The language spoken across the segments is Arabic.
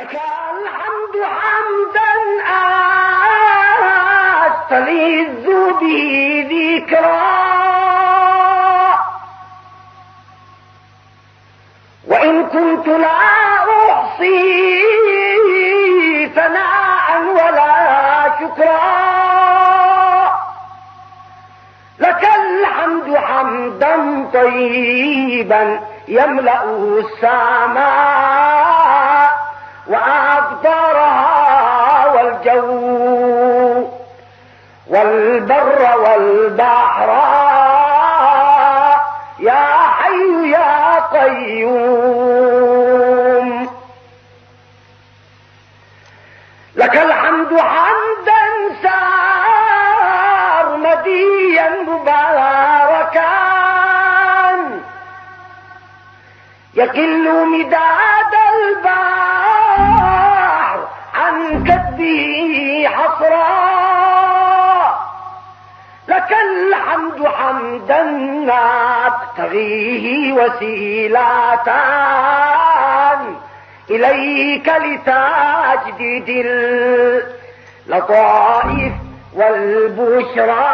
لك الحمد حمدا أستلذ به ذكرا، وإن كنت لا أحصي ثناء ولا شكرا. لك الحمد حمدا طيبا يملأ السماء وأقدارها والجو والبر والبحر، يا حي يا قيوم. لك الحمد حمدا سارمديا مباركا يقل مداد البحر عن كبه حصرا. لك الحمد حمدا نبتغيه وسيلة إليك لتجديد اللطائف والبشرى،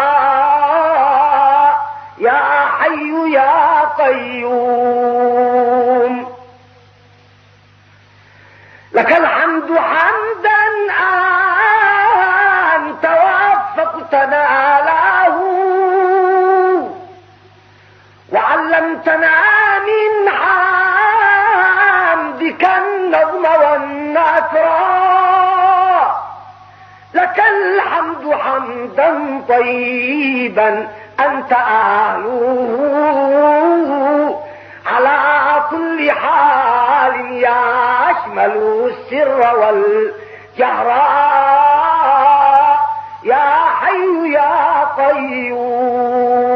يا حي يا قيوم. لك الحمد حمدا أنت وفقتنا له وعلمتنا من حمدك النظم والنثرا. لك الحمد حمدا طيبا أنت أهله على كل حال يشمل السر والجهر، يا حي يا قيوم.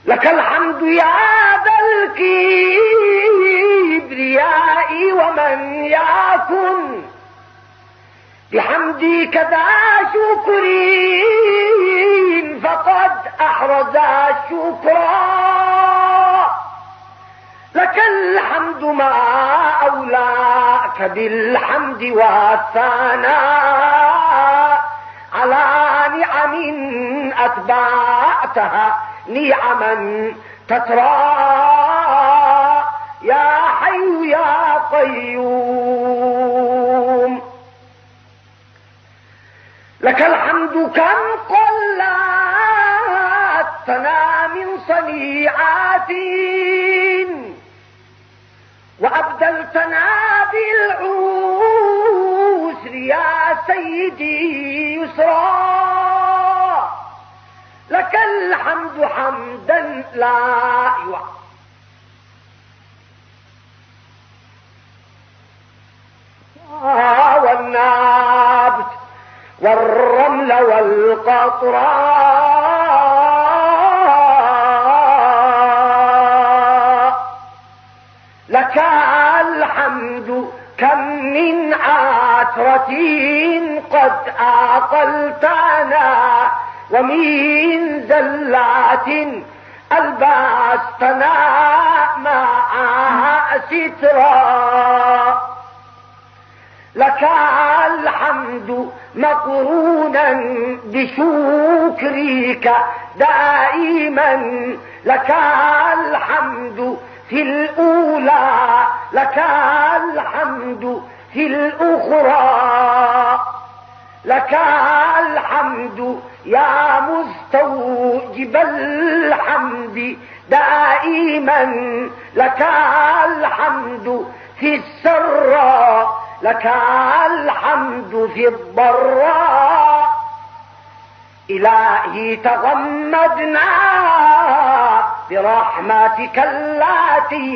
لك الحمد يا ذا الكبرياء ومن يكن بحمدك ذا شكر فقد أحرز الشكرا. لك الحمد ما أولاك بالحمد والثناء على نعم أتبعتها نعما تترى، يا حي يا قيوم. لك الحمد كم قلتنا من صنيعات وأبدلتنا بالعسر يا سيدي يسرا. لك الحمد حمدا لا يعلم والنبت والرمل والقطراء. لك الحمد كم من عثرة قد أعقلتنا ومن زلات ألبستنا معها سترا. لك الحمد مقرونا بشكرك دائما. لك الحمد في الأولى لك الحمد في الأخرى. لك الحمد يا مستوجب الحمد دائما. لك الحمد في السراء لك الحمد في الضراء. إلهي تغمدنا برحمتك التي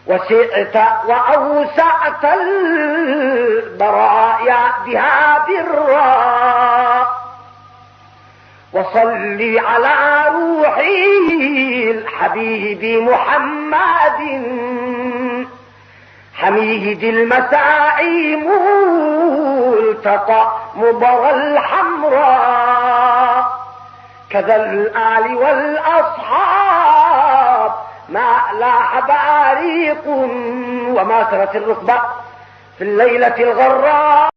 وسعت وأوسعت البرايا بها برا. وصل على روحي الحبيب محمد حميد المساعي ملتقى مبرى الحمراء. كذا الآل والأصحاب ما لاح باريق وما سرت الركبة في الليلة الغراء